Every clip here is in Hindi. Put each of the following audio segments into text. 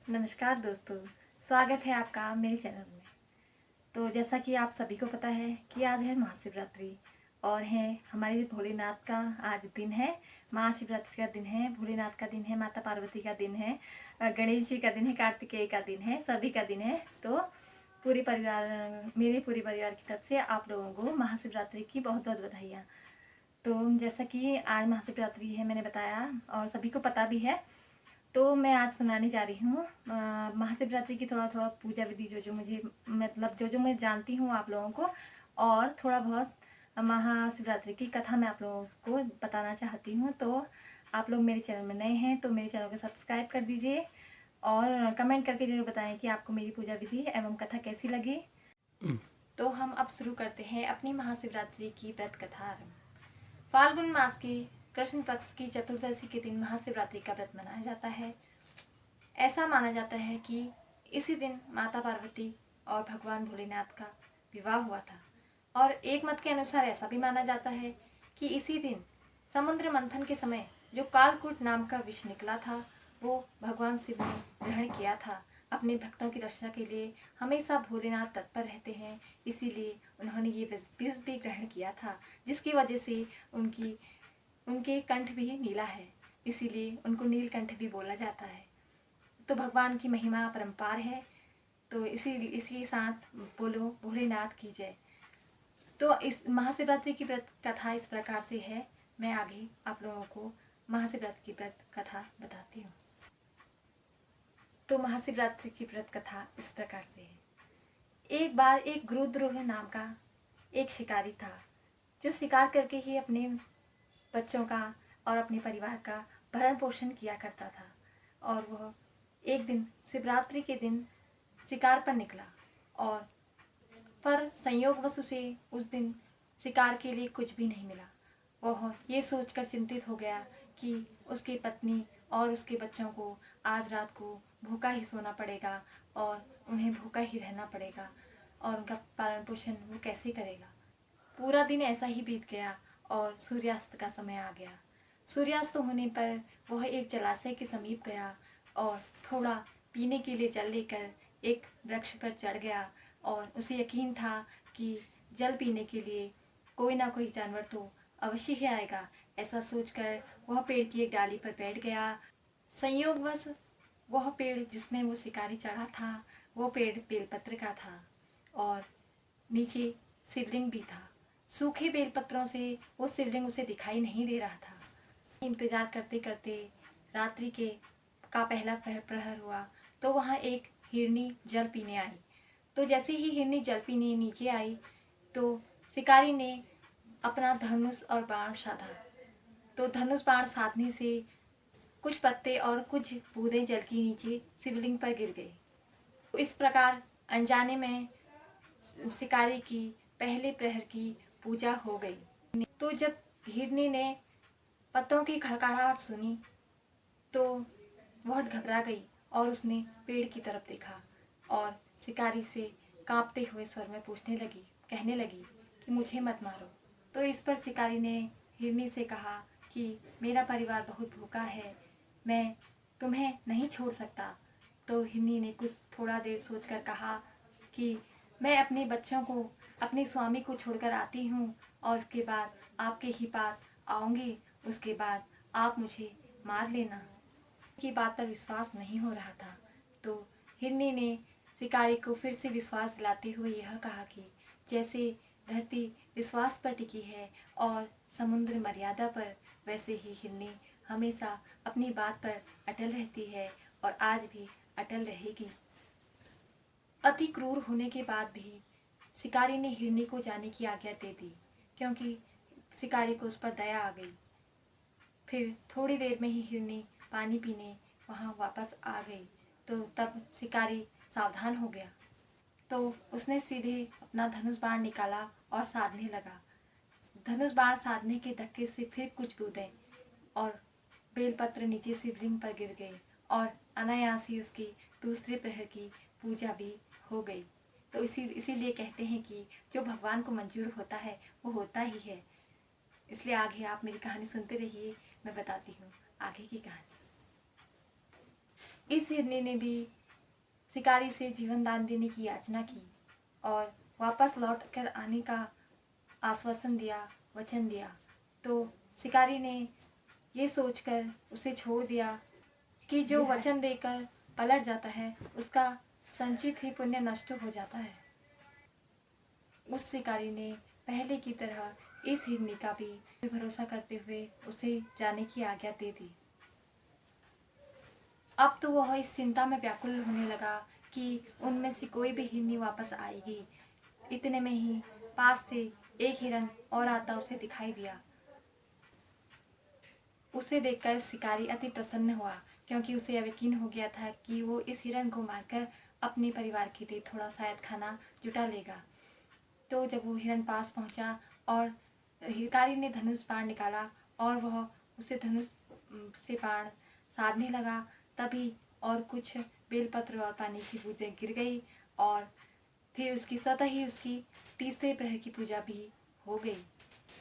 नमस्कार दोस्तों, स्वागत है आपका मेरे चैनल में। तो जैसा कि आप सभी को पता है कि आज है महाशिवरात्रि और है हमारे भोलेनाथ का आज दिन है। महाशिवरात्रि का दिन है, भोलेनाथ का दिन है, माता पार्वती का दिन है, गणेश जी का दिन है, कार्तिकेय का दिन है, सभी का दिन है। तो मेरे पूरे परिवार की तरफ से आप लोगों को महाशिवरात्रि की बहुत बहुत बधाइयाँ। तो जैसा कि आज महाशिवरात्रि है, मैंने बताया और सभी को पता भी है, तो मैं आज सुनाने जा रही हूँ महाशिवरात्रि की थोड़ा थोड़ा पूजा विधि, जो जो मुझे मतलब जो जो मैं जानती हूँ आप लोगों को, और थोड़ा बहुत महाशिवरात्रि की कथा मैं आप लोगों को बताना चाहती हूँ। तो आप लोग मेरे चैनल में नए हैं तो मेरे चैनल को सब्सक्राइब कर दीजिए और कमेंट करके ज़रूर बताएं कि आपको मेरी पूजा विधि एवं कथा कैसी लगी। तो हम अब शुरू करते हैं अपनी महाशिवरात्रि की व्रत कथा आरंभ। फाल्गुन मास के कृष्ण पक्ष की चतुर्दशी के दिन महाशिवरात्रि का व्रत मनाया जाता है। ऐसा माना जाता है कि इसी दिन माता पार्वती और भगवान भोलेनाथ का विवाह हुआ था, और एक मत के अनुसार ऐसा भी माना जाता है कि इसी दिन समुद्र मंथन के समय जो कालकूट नाम का विष निकला था वो भगवान शिव ने ग्रहण किया था। अपने भक्तों की रक्षा के लिए हमेशा भोलेनाथ तत्पर रहते हैं, इसीलिए उन्होंने ये विष भी ग्रहण किया था, जिसकी वजह से उनके कंठ भी नीला है, इसीलिए उनको नीलकंठ भी बोला जाता है। तो भगवान की महिमा अपरंपार है। तो इसी साथ बोलो भोलेनाथ की जय। तो इस महाशिवरात्रि की व्रत कथा इस प्रकार से है। मैं आगे आप लोगों को महाशिवरात्रि की व्रत कथा बताती हूँ। तो महाशिवरात्रि की व्रत कथा इस प्रकार से है। एक बार एक गुरुद्रोह नाम का एक शिकारी था, जो शिकार करके ही अपने बच्चों का और अपने परिवार का भरण पोषण किया करता था। और वह एक दिन शिवरात्रि के दिन शिकार पर निकला, और पर संयोगवश उसे उस दिन शिकार के लिए कुछ भी नहीं मिला। वह ये सोचकर चिंतित हो गया कि उसकी पत्नी और उसके बच्चों को आज रात को भूखा ही सोना पड़ेगा और उन्हें भूखा ही रहना पड़ेगा, और उनका पालन पोषण वो कैसे करेगा। पूरा दिन ऐसा ही बीत गया और सूर्यास्त का समय आ गया। सूर्यास्त होने पर वह एक जलाशय के समीप गया और थोड़ा पीने के लिए जल लेकर एक वृक्ष पर चढ़ गया, और उसे यकीन था कि जल पीने के लिए कोई ना कोई जानवर तो अवश्य ही आएगा। ऐसा सोचकर वह पेड़ की एक डाली पर बैठ गया। संयोगवश वह पेड़ जिसमें वो शिकारी चढ़ा था वो पेड़ बेलपत्र का था, और नीचे शिवलिंग भी था। सूखे बेलपत्रों से वो शिवलिंग उसे दिखाई नहीं दे रहा था। इंतजार करते करते रात्रि का पहला प्रहर हुआ, तो वहाँ एक हिरनी जल पीने आई। तो जैसे ही हिरनी जल पीने नीचे आई तो शिकारी ने अपना धनुष और बाण साधा। तो धनुष बाण साधने से कुछ पत्ते और कुछ बूंदें जल की नीचे शिवलिंग पर गिर गए। तो इस प्रकार अनजाने में शिकारी की पहले प्रहर की पूजा हो गई। तो जब हिरनी ने पत्तों की खड़खड़ाहट सुनी तो बहुत घबरा गई और उसने पेड़ की तरफ देखा और शिकारी से कांपते हुए स्वर में कहने लगी कि मुझे मत मारो। तो इस पर शिकारी ने हिरनी से कहा कि मेरा परिवार बहुत भूखा है, मैं तुम्हें नहीं छोड़ सकता। तो हिरनी ने कुछ थोड़ा देर सोचकर कहा कि मैं अपने बच्चों को, अपने स्वामी को छोड़कर आती हूँ और उसके बाद आपके ही पास आऊँगी, उसके बाद आप मुझे मार लेना। की बात पर विश्वास नहीं हो रहा था। तो हिरनी ने शिकारी को फिर से विश्वास दिलाते हुए यह कहा कि जैसे धरती विश्वास पर टिकी है और समुद्र मर्यादा पर, वैसे ही हिरनी हमेशा अपनी बात पर अटल रहती है और आज भी अटल रहेगी। अति क्रूर होने के बाद भी शिकारी ने हिरनी को जाने की आज्ञा दे दी, क्योंकि शिकारी को उस पर दया आ गई। फिर थोड़ी देर में ही हिरनी पानी पीने वहाँ वापस आ गई। तो तब शिकारी सावधान हो गया, तो उसने सीधे अपना धनुष बाण निकाला और साधने लगा। धनुष बाण साधने के धक्के से फिर कुछ बूंदें और बेलपत्र नीचे शिवलिंग पर गिर गए और अनायास ही उसकी दूसरे प्रहर की पूजा भी हो गई। तो इसीलिए कहते हैं कि जो भगवान को मंजूर होता है वो होता ही है। इसलिए आगे आप मेरी कहानी सुनते रहिए, मैं बताती हूँ आगे की कहानी। इस हिरनी ने भी शिकारी से जीवन दान देने की याचना की और वापस लौट कर आने का आश्वासन दिया, वचन दिया। तो शिकारी ने ये सोचकर उसे छोड़ दिया कि जो वचन देकर पलट जाता है उसका संचित ही पुण्य नष्ट हो जाता है। उस शिकारी ने पहले की तरह इस हिरनी का भी भरोसा करते हुए उसे जाने की आज्ञा दे दी। अब तो वह इस चिंता में व्याकुल होने लगा कि उनमें से कोई भी हिरनी वापस आएगी। इतने में ही पास से एक हिरन और आता उसे दिखाई दिया। उसे देखकर शिकारी अति प्रसन्न हुआ, क्योंकि उसे यकीन हो गया था कि वो इस हिरन को मारकर अपने परिवार के लिए थोड़ा शायद खाना जुटा लेगा। तो जब वो हिरन पास पहुंचा और शिकारी ने धनुष बाण निकाला और वह उसे धनुष से बाण साधने लगा, तभी और कुछ बेलपत्र और पानी की बूंदें गिर गई और फिर उसकी स्वतः ही उसकी तीसरे प्रहर की पूजा भी हो गई।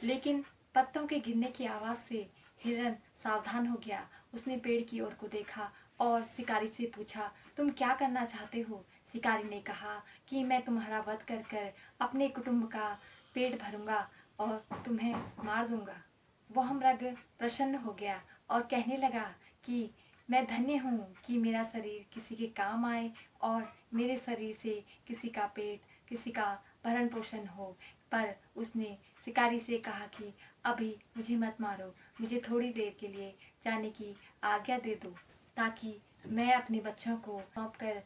लेकिन पत्तों के गिरने की आवाज़ से हिरन सावधान हो गया। उसने पेड़ की ओर को देखा और शिकारी से पूछा, तुम क्या करना चाहते हो? शिकारी ने कहा कि मैं तुम्हारा वध कर कर अपने कुटुंब का पेट भरूंगा और तुम्हें मार दूंगा। वह मृग प्रसन्न हो गया और कहने लगा कि मैं धन्य हूँ कि मेरा शरीर किसी के काम आए और मेरे शरीर से किसी का पेट, किसी का भरण पोषण हो। पर उसने शिकारी से कहा कि अभी मुझे मत मारो, मुझे थोड़ी देर के लिए जाने की आज्ञा दे दो, ताकि मैं अपने बच्चों को सौंप कर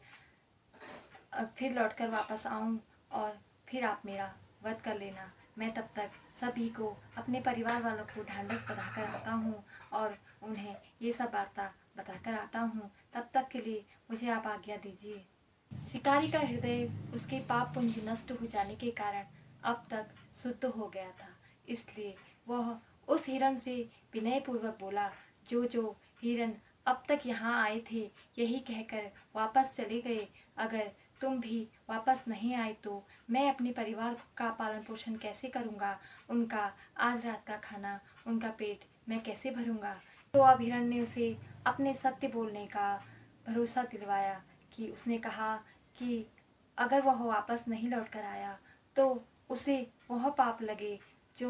फिर लौटकर वापस आऊं और फिर आप मेरा वध कर लेना। मैं तब तक सभी को, अपने परिवार वालों को ढांढस बंधाकर आता हूँ और उन्हें ये सब वार्ता बताकर आता हूँ। तब तक के लिए मुझे आप आज्ञा दीजिए। शिकारी का हृदय उसके पाप पुंज नष्ट हो जाने के कारण अब तक शुद्ध हो गया था, इसलिए वह उस हिरन से विनयपूर्वक बोला, जो हिरन अब तक यहाँ आए थे यही कहकर वापस चले गए, अगर तुम भी वापस नहीं आए तो मैं अपने परिवार का पालन पोषण कैसे करूँगा? उनका आज रात का खाना, उनका पेट मैं कैसे भरूँगा? तो अब हिरन ने उसे अपने सत्य बोलने का भरोसा दिलवाया कि उसने कहा कि अगर वह वापस नहीं लौट कर आया तो उसे वह पाप लगे जो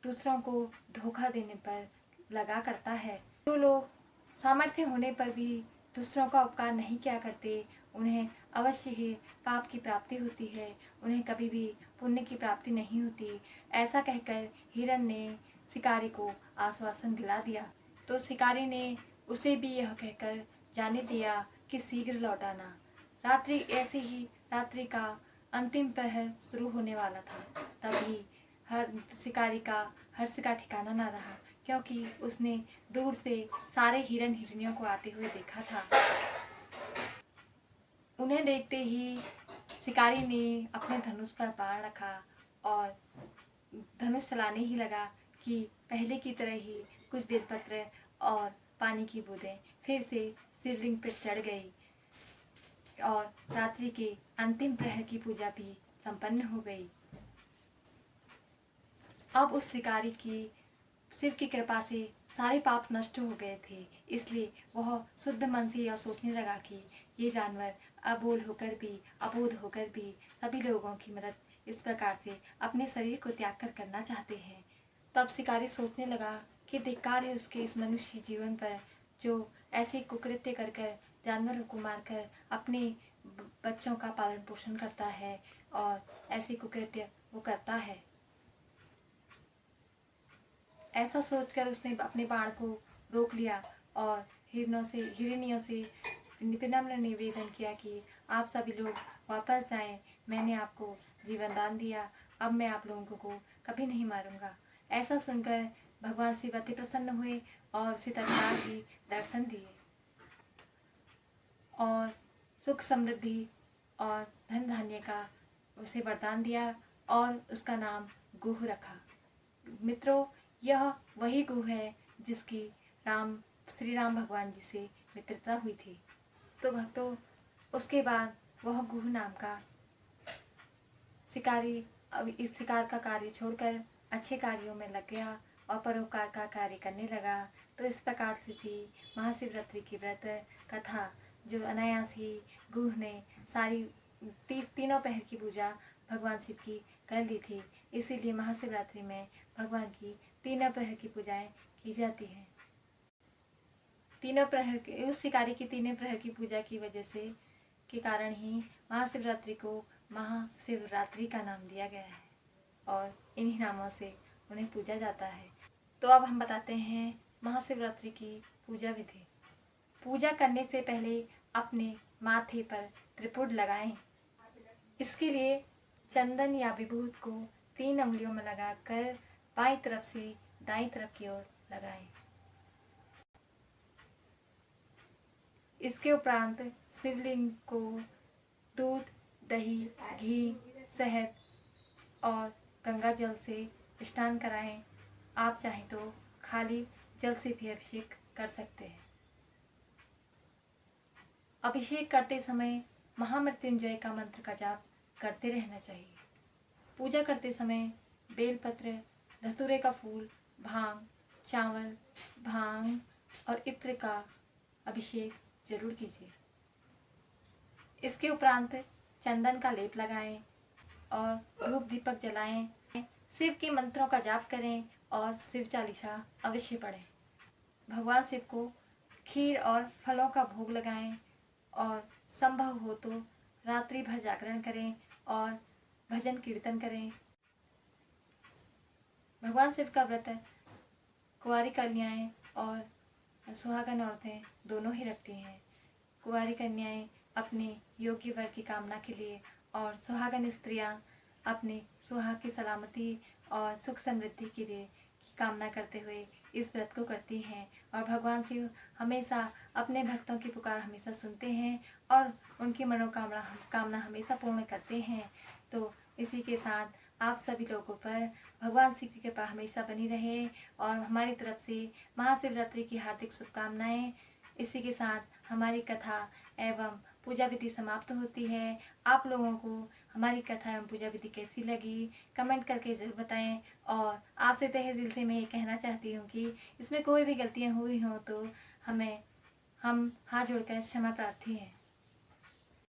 दूसरों को धोखा देने पर लगा करता है। जो लोग सामर्थ्य होने पर भी दूसरों का उपकार नहीं किया करते, उन्हें अवश्य ही पाप की प्राप्ति होती है, उन्हें कभी भी पुण्य की प्राप्ति नहीं होती। ऐसा कहकर हिरन ने शिकारी को आश्वासन दिला दिया। तो शिकारी ने उसे भी यह कहकर जाने दिया कि शीघ्र लौट आना। रात्रि ऐसे ही रात्रि का अंतिम प्रहर शुरू होने वाला था, तभी हर शिकारी का हर्ष का ठिकाना न रहा, क्योंकि उसने दूर से सारे हिरन हिरनियों को आते हुए देखा था। उन्हें देखते ही शिकारी ने अपने धनुष पर बाण रखा और धनुष चलाने ही लगा कि पहले की तरह ही कुछ बेलपत्र और पानी की बूंदें फिर से शिवलिंग पर चढ़ गई और रात्रि के अंतिम प्रहर की पूजा भी संपन्न हो गई। अब उस शिकारी की शिव की कृपा से सारे पाप नष्ट हो गए थे, इसलिए वह शुद्ध मन से यह सोचने लगा कि ये जानवर अबोध होकर भी सभी लोगों की मदद इस प्रकार से अपने शरीर को त्याग कर करना चाहते हैं। तब शिकारी सोचने लगा कि धिक्कार है उसके इस मनुष्य जीवन पर, जो ऐसे कुकृत्य कर कर जानवरों को मारकर अपने बच्चों का पालन पोषण करता है और ऐसे कुकृत्य वो करता है। ऐसा सोचकर उसने अपने बाण को रोक लिया और हिरनियों से विनम्र निवेदन किया कि आप सभी लोग वापस जाएं, मैंने आपको जीवन दान दिया, अब मैं आप लोगों को कभी नहीं मारूंगा। ऐसा सुनकर भगवान शिव अति प्रसन्न हुए और उसे तत्काल ही दर्शन दिए और सुख समृद्धि और धन धान्य का उसे वरदान दिया और उसका नाम गुह रखा। मित्रों, यह वही गुह है जिसकी श्री राम भगवान जी से मित्रता हुई थी। तो भक्तों, उसके बाद वह गुह नाम का शिकारी अब इस शिकार का कार्य छोड़कर अच्छे कार्यों में लग गया और परोपकार का कार्य करने लगा। तो इस प्रकार से थी महाशिवरात्रि की व्रत कथा, जो अनायास ही गुरु ने सारी तीनों पहर की पूजा भगवान शिव की कर ली थी। इसीलिए महाशिवरात्रि में भगवान की तीनों प्रहर की पूजाएं की जाती हैं। तीनों प्रहर के उस शिकारी की तीनों प्रहर की पूजा की वजह से के कारण ही महाशिवरात्रि को महाशिवरात्रि का नाम दिया गया है और इन्हीं नामों से उन्हें पूजा जाता है। तो अब हम बताते हैं महाशिवरात्रि की पूजा विधि। पूजा करने से पहले अपने माथे पर त्रिपुट लगाएं। इसके लिए चंदन या विभूत को 3 अंगुलियों में लगाकर बाईं तरफ से दाईं तरफ की ओर लगाएं। इसके उपरांत शिवलिंग को दूध, दही, घी, शहद और गंगा जल से स्नान कराएं। आप चाहें तो खाली जल से भी अभिषेक कर सकते हैं। अभिषेक करते समय महामृत्युंजय का मंत्र का जाप करते रहना चाहिए। पूजा करते समय बेलपत्र, धतूरे का फूल, भांग, चावल, भांग और इत्र का अभिषेक जरूर कीजिए। इसके उपरांत चंदन का लेप लगाएं और धूप दीपक जलाएं। शिव के मंत्रों का जाप करें और शिव चालीसा अवश्य पढ़ें। भगवान शिव को खीर और फलों का भोग लगाएं और संभव हो तो रात्रि भर जागरण करें और भजन कीर्तन करें। भगवान शिव का व्रत कुंवारी कन्याएं और सुहागन औरतें दोनों ही रखती हैं। कुंवारी कन्याएं अपने योग्य वर की कामना के लिए और सुहागन स्त्रियां अपने सुहाग की सलामती और सुख समृद्धि के लिए की कामना करते हुए इस व्रत को करती हैं। और भगवान शिव हमेशा अपने भक्तों की पुकार हमेशा सुनते हैं और उनकी कामना हमेशा पूर्ण करते हैं। तो इसी के साथ आप सभी लोगों पर भगवान शिव की कृपा हमेशा बनी रहे और हमारी तरफ से महाशिवरात्रि की हार्दिक शुभकामनाएं। इसी के साथ हमारी कथा एवं पूजा विधि समाप्त होती है। आप लोगों को हमारी कथा एवं पूजा विधि कैसी लगी कमेंट करके ज़रूर बताएं। और आपसे तहे दिल से मैं ये कहना चाहती हूँ कि इसमें कोई भी गलतियाँ हुई हों तो हम हाथ जोड़कर क्षमा प्रार्थी हैं।